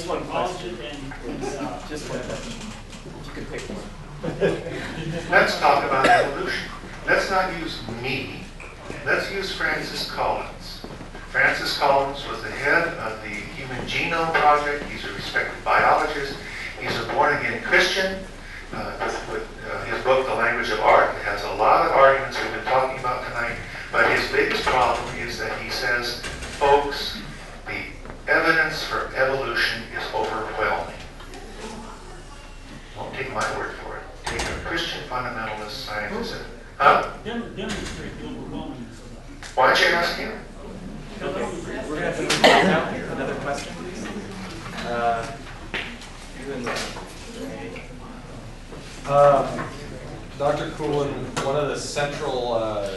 just one question. Just one question. You can pick one. Let's talk about evolution. Let's not use me. Let's use Francis Collins. Francis Collins was the head of the Human Genome Project. He's a respected biologist. He's a born-again Christian. With his book, The Language of Art, it has a lot of arguments we've been talking about tonight. But his biggest problem is that he says, folks, the evidence for evolution is overwhelming. Don't take my word for it. Take a Christian fundamentalist scientist. Demonstrate the overwhelmingness of that. Why don't you ask him? Okay. We're going to have to move on now. Another question, please. You in the Dr. Coolen, one of the central,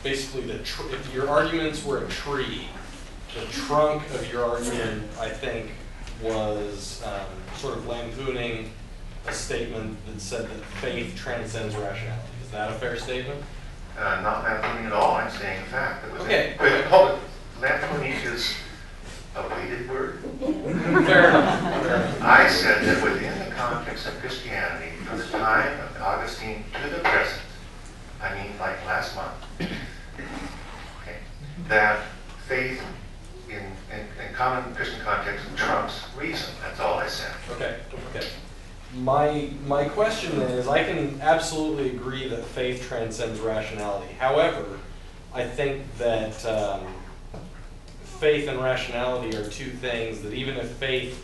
basically, if your arguments were a tree, the trunk of your argument, I think, was sort of lampooning a statement that said that faith transcends rationality. Is that a fair statement? Not lampooning at all. I'm saying a fact. Okay. Hold it. Lampooning is a weighted word. Fair enough. Fair enough. I said that within the context of Christianity, from the time of Augustine to the present, I mean like last month, okay, that faith in common Christian context trumps reason. That's all I said. Okay. Okay. My question then is, I can absolutely agree that faith transcends rationality. However, I think that faith and rationality are two things that, even if faith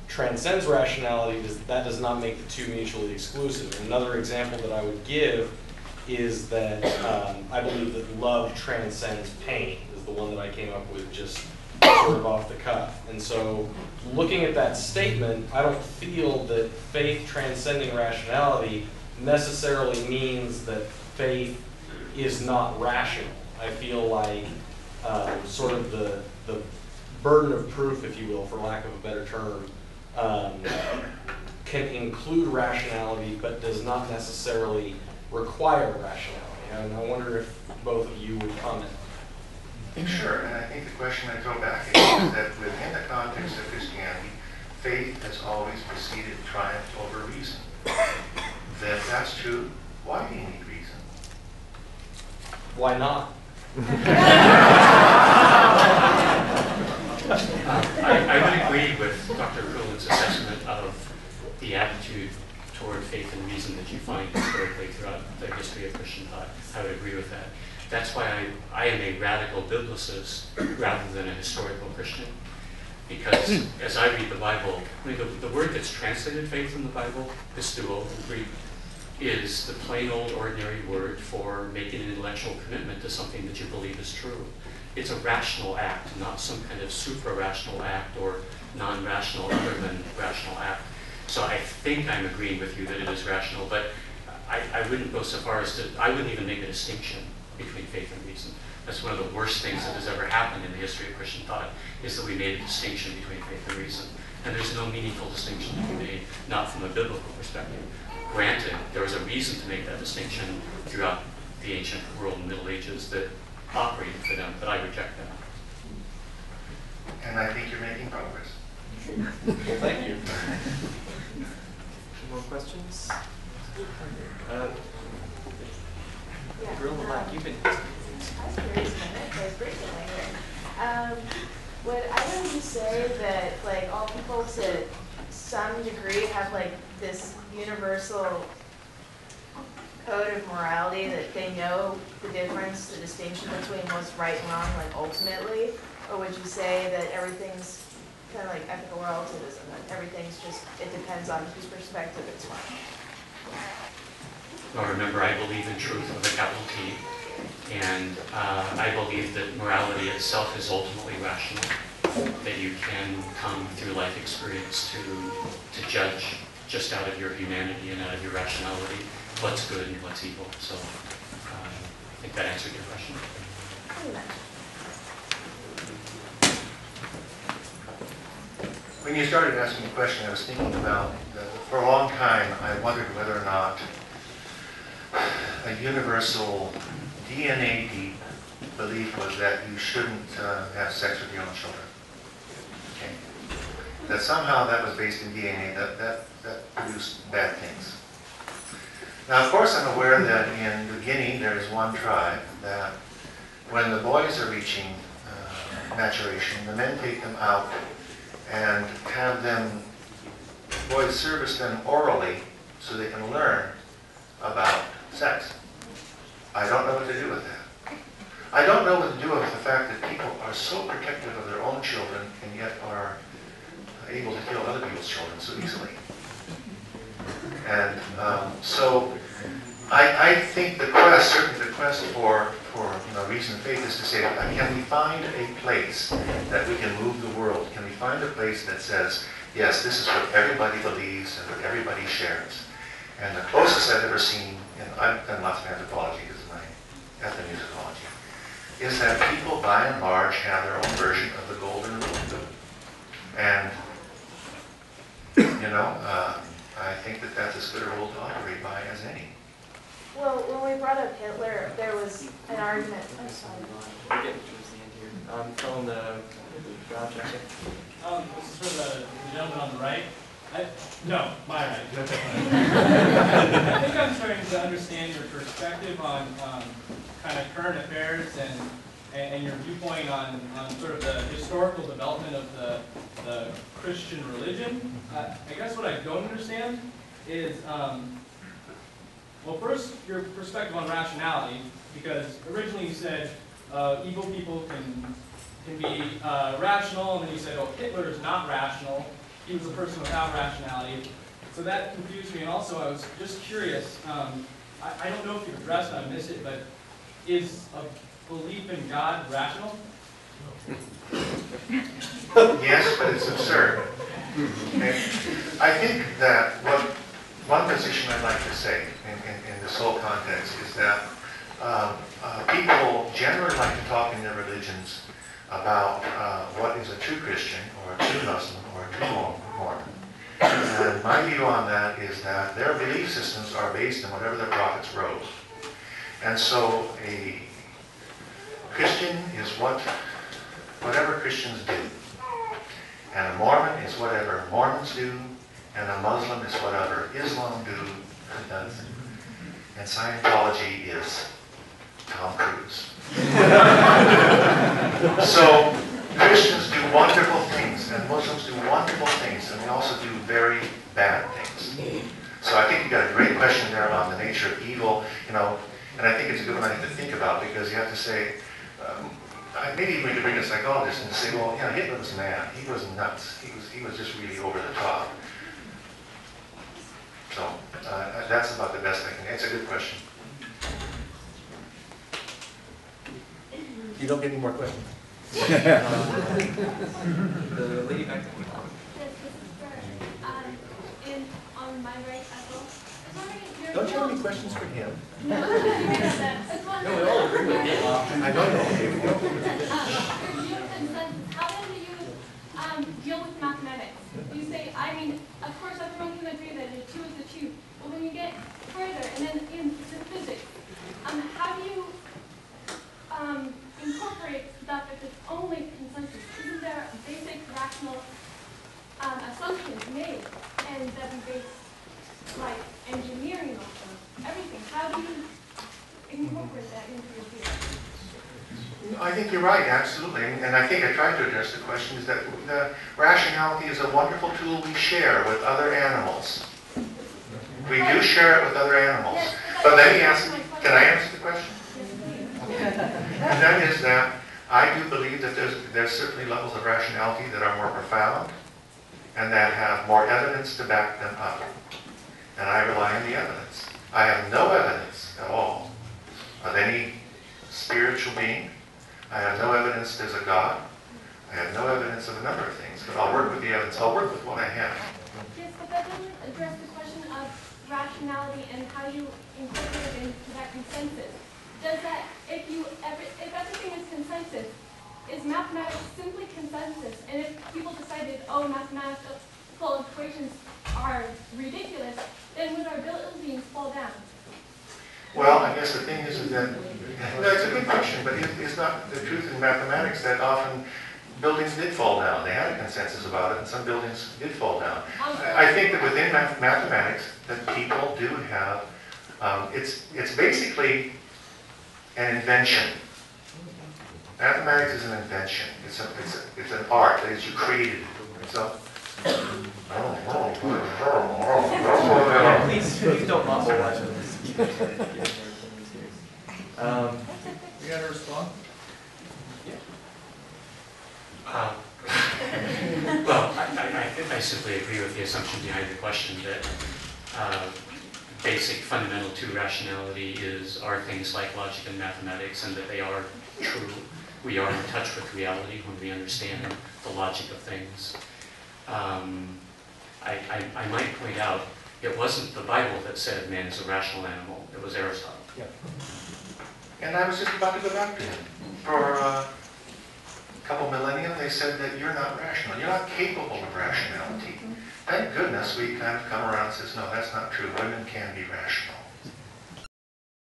transcends rationality, that does not make the two mutually exclusive. Another example that I would give is that I believe that love transcends pain, is the one that I came up with just sort of off the cuff. And so, looking at that statement, I don't feel that faith transcending rationality necessarily means that faith is not rational. I feel like sort of the burden of proof, if you will, for lack of a better term, can include rationality, but does not necessarily require rationality. And I wonder if both of you would comment. Sure, and I think the question I throw back is that within the context of Christianity, faith has always preceded triumph over reason. Then if that's true, why do you need reason? Why not? I would agree with Dr. Coolen's assessment of the attitude toward faith and reason that you find historically throughout the history of Christian thought. I would agree with that. That's why I am a radical biblicist rather than a historical Christian. Because as I read the Bible, I mean, the word that's translated faith from the Bible, pisteuo in Greek, is the plain old ordinary word for making an intellectual commitment to something that you believe is true. It's a rational act, not some kind of supra-rational act or non-rational other than rational act. So I think I'm agreeing with you that it is rational, but I wouldn't go so far as to, I wouldn't even make a distinction between faith and reason. That's one of the worst things that has ever happened in the history of Christian thought, is that we made a distinction between faith and reason. And there's no meaningful distinction to be made, not from a biblical perspective. Granted, there was a reason to make that distinction throughout the ancient world and Middle Ages that operated for them, but I reject that. And I think you're making progress. Well, thank you. more questions? Yeah. Girl in the black, you've been. I was curious a minute, because briefly here. Would either of you say that, like, all people to some degree have, like, this universal code of morality that they know the difference, the distinction between what's right and wrong, like, ultimately? Or would you say that everything's kind of like ethical relativism, that everything's just, it depends on whose perspective it's from? Well, remember, I believe in truth with a capital T, and I believe that morality itself is ultimately rational, that you can come through life experience to judge just out of your humanity and out of your rationality what's good and what's evil. So I think that answered your question. When you started asking the question, I was thinking about, for a long time, I wondered whether or not a universal DNA deep belief was that you shouldn't have sex with your own children. Okay. that somehow that was based in DNA, that produced bad things. Now, of course, I'm aware that in New Guinea there is one tribe that when the boys are reaching maturation, the men take them out and have them, boys service them orally so they can learn about sex. I don't know what to do with that. I don't know what to do with the fact that people are so protective of their own children and yet are able to kill other people's children so easily. And so I think the quest, certainly the quest for reason and faith is to say, can we find a place that we can move the world? Can we find a place that says, yes, this is what everybody believes and what everybody shares? And the closest I've ever seen, and I've done lots of anthropology because of my ethnomusicology, is that people by and large have their own version of the golden rule. And, I think that that's as good a rule to operate by as any. Well, when we brought up Hitler, there was an argument. I'm sorry. We're getting towards the end here. Colin, Rob, check it. This is for the gentleman on the right. No, my right. I think I'm starting to understand your perspective on kind of current affairs and your viewpoint on sort of the historical development of the Christian religion. I guess what I don't understand is, well, first, your perspective on rationality, because originally you said evil people can be rational, and then you said, oh, Hitler is not rational. He was a person without rationality. So that confused me, and also I was just curious, I don't know if you've addressed it, I missed it, but is a belief in God rational? Yes, but it's absurd. Okay? I think that one position I'd like to say in this whole context is that people generally like to talk in their religions about what is a true Christian or a true Muslim or a true Mormon. And my view on that is that their belief systems are based on whatever the prophets wrote. And so a Christian is whatever Christians do. And a Mormon is whatever Mormons do. And a Muslim is whatever Islam does. And Scientology is Tom Cruise. So Christians do wonderful things, and Muslims do wonderful things, and we also do very bad things. So I think you've got a great question there on the nature of evil, and I think it's a good one to think about, because you have to say, maybe even we could bring a psychologist and say, well, yeah, Hitler was mad. He was nuts. He was just really over the top. So that's about the best I can. It's a good question. You don't get any more questions. The lady back there. Yes, this is for, and on my right as well. I was wondering if you're... Don't you have any questions for him? No, I was wondering... No, we all agree with you. I don't know. Here we go. Your view of consensus, how then do you deal with mathematics? You say, of course everyone can agree that the 2 is the 2, but when you get further, and then into physics, how do you incorporate that if it's only consensus? Isn't there basic rational assumptions made, and that we base like engineering off of everything? How do you incorporate that into your theory? I think you're right, absolutely. And I think I tried to address the question, is that the rationality is a wonderful tool we share with other animals. We do share it with other animals. Yes, But let me ask, can I answer the question? Yes, please. And that is that I do believe that there's certainly levels of rationality that are more profound and that have more evidence to back them up. And I rely on the evidence. I have no evidence at all of any spiritual being. I have no evidence there's a God. I have no evidence of a number of things, but I'll work with the evidence. I'll work with what I have. Yes, but that doesn't address the question of rationality and how you incorporate it into that consensus. Does that, if everything is consensus, is mathematics simply consensus? And if people decided, oh, mathematical equations are ridiculous, then would our buildings fall down? Well, I guess the thing is that, no, it's a good question, but it's not the truth in mathematics that often buildings did fall down. They had a consensus about it, and some buildings did fall down. I think that within mathematics, that people do have, it's basically an invention. Mathematics is an invention. It's an art. That is, you created it. So, Please don't mumble watching this. You got to respond? Well, I simply agree with the assumption behind the question that basic fundamental to rationality are things like logic and mathematics, and that they are true. We are in touch with reality when we understand the logic of things. I might point out, it wasn't the Bible that said man is a rational animal, it was Aristotle. Yeah. and I was just about to go back to him. For a couple millennia, they said that you're not rational. You're not capable of rationality. Thank goodness we kind of come around and says, no, that's not true. Women can be rational.